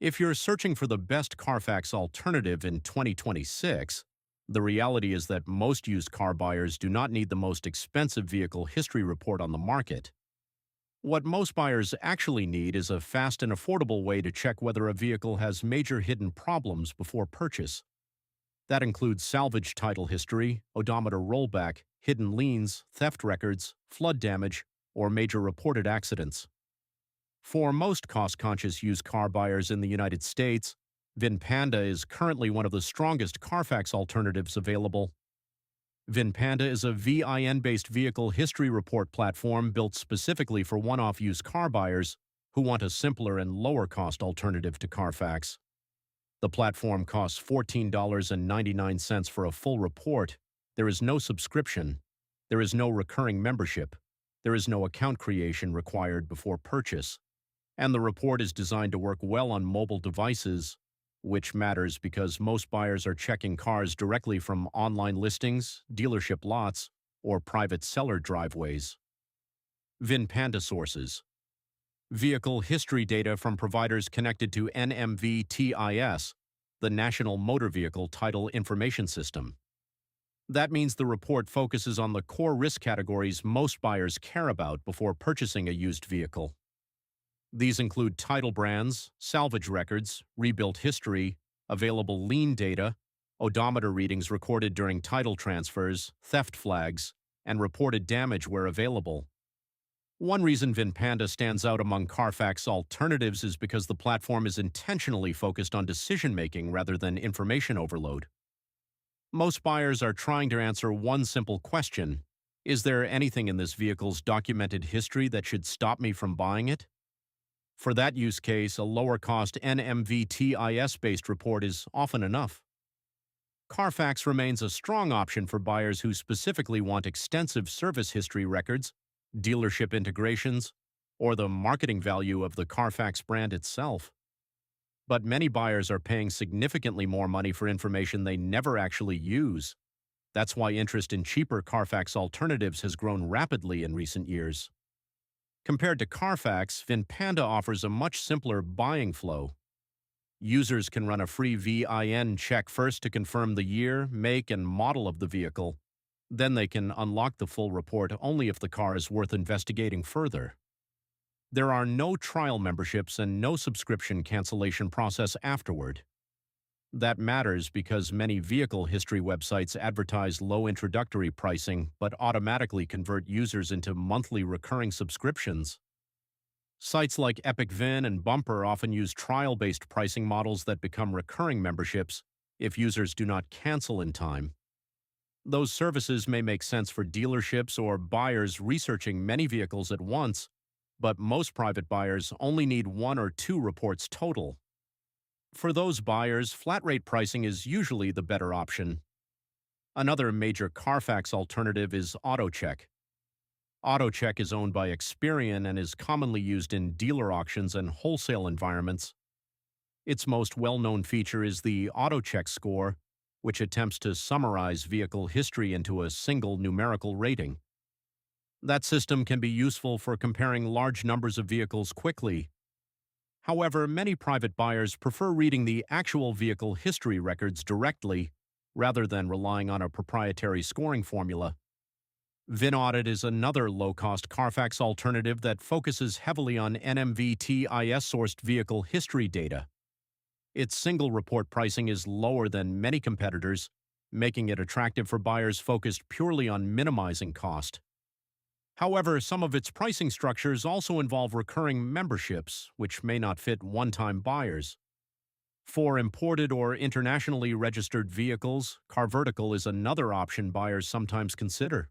If you're searching for the best Carfax alternative in 2026, the reality is that most used car buyers do not need the most expensive vehicle history report on the market. What most buyers actually need is a fast and affordable way to check whether a vehicle has major hidden problems before purchase. That includes salvage title history, odometer rollback, hidden liens, theft records, flood damage, or major reported accidents. For most cost-conscious used car buyers in the United States, Vinpanda is currently one of the strongest Carfax alternatives available. Vinpanda is a VIN-based vehicle history report platform built specifically for one-off used car buyers who want a simpler and lower-cost alternative to Carfax. The platform costs $14.99 for a full report. There is no subscription. There is no recurring membership. There is no account creation required before purchase. And the report is designed to work well on mobile devices, which matters because most buyers are checking cars directly from online listings, dealership lots, or private seller driveways. Vinpanda sources: vehicle history data from providers connected to NMVTIS, the National Motor Vehicle Title Information System. That means the report focuses on the core risk categories most buyers care about before purchasing a used vehicle. These include title brands, salvage records, rebuilt history, available lien data, odometer readings recorded during title transfers, theft flags, and reported damage where available. One reason Vinpanda stands out among Carfax alternatives is because the platform is intentionally focused on decision-making rather than information overload. Most buyers are trying to answer one simple question: is there anything in this vehicle's documented history that should stop me from buying it? For that use case, a lower-cost NMVTIS-based report is often enough. Carfax remains a strong option for buyers who specifically want extensive service history records, dealership integrations, or the marketing value of the Carfax brand itself. But many buyers are paying significantly more money for information they never actually use. That's why interest in cheaper Carfax alternatives has grown rapidly in recent years. Compared to Carfax, Vinpanda offers a much simpler buying flow. Users can run a free VIN check first to confirm the year, make, and model of the vehicle. Then they can unlock the full report only if the car is worth investigating further. There are no trial memberships and no subscription cancellation process afterward. That matters because many vehicle history websites advertise low introductory pricing but automatically convert users into monthly recurring subscriptions. Sites like EpicVIN and Bumper often use trial-based pricing models that become recurring memberships if users do not cancel in time. Those services may make sense for dealerships or buyers researching many vehicles at once, but most private buyers only need 1 or 2 reports total. For those buyers, flat-rate pricing is usually the better option. Another major Carfax alternative is AutoCheck. AutoCheck is owned by Experian and is commonly used in dealer auctions and wholesale environments. Its most well-known feature is the AutoCheck score, which attempts to summarize vehicle history into a single numerical rating. That system can be useful for comparing large numbers of vehicles quickly. However, many private buyers prefer reading the actual vehicle history records directly rather than relying on a proprietary scoring formula. VinAudit is another low-cost Carfax alternative that focuses heavily on NMVTIS-sourced vehicle history data. Its single report pricing is lower than many competitors, making it attractive for buyers focused purely on minimizing cost. However, some of its pricing structures also involve recurring memberships, which may not fit one-time buyers. For imported or internationally registered vehicles, CarVertical is another option buyers sometimes consider.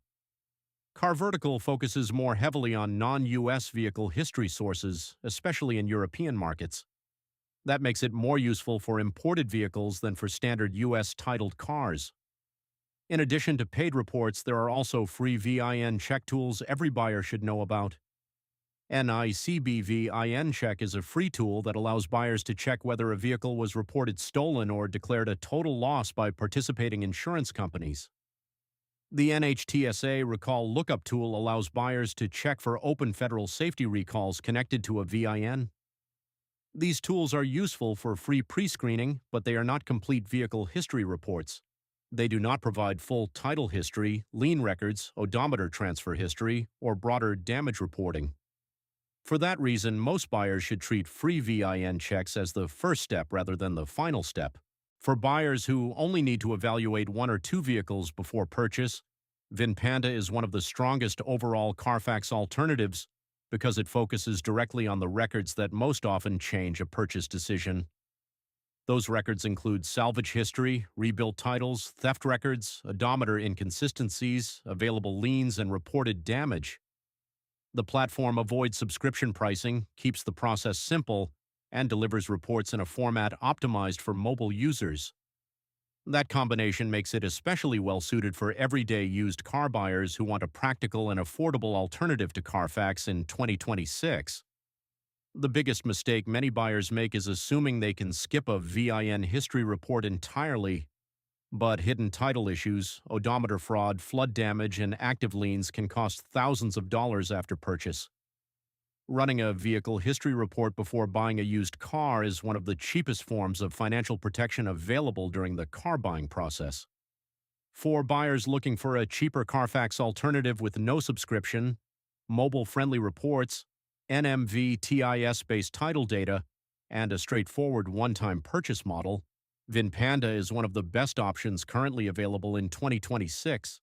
CarVertical focuses more heavily on non-US vehicle history sources, especially in European markets. That makes it more useful for imported vehicles than for standard US-titled cars. In addition to paid reports, there are also free VIN check tools every buyer should know about. NICB VIncheck is a free tool that allows buyers to check whether a vehicle was reported stolen or declared a total loss by participating insurance companies. The NHTSA Recall Lookup tool allows buyers to check for open federal safety recalls connected to a VIN. These tools are useful for free pre-screening, but they are not complete vehicle history reports. They do not provide full title history, lien records, odometer transfer history, or broader damage reporting. For that reason, most buyers should treat free VIN checks as the first step rather than the final step. For buyers who only need to evaluate one or two vehicles before purchase, Vinpanda is one of the strongest overall Carfax alternatives because it focuses directly on the records that most often change a purchase decision. Those records include salvage history, rebuilt titles, theft records, odometer inconsistencies, available liens, and reported damage. The platform avoids subscription pricing, keeps the process simple, and delivers reports in a format optimized for mobile users. That combination makes it especially well-suited for everyday used car buyers who want a practical and affordable alternative to Carfax in 2026. The biggest mistake many buyers make is assuming they can skip a VIN history report entirely. But hidden title issues, odometer fraud, flood damage, and active liens can cost thousands of dollars after purchase. Running a vehicle history report before buying a used car is one of the cheapest forms of financial protection available during the car buying process. For buyers looking for a cheaper Carfax alternative with no subscription, mobile-friendly reports, NMVTIS-based title data, and a straightforward one-time purchase model, Vinpanda is one of the best options currently available in 2026.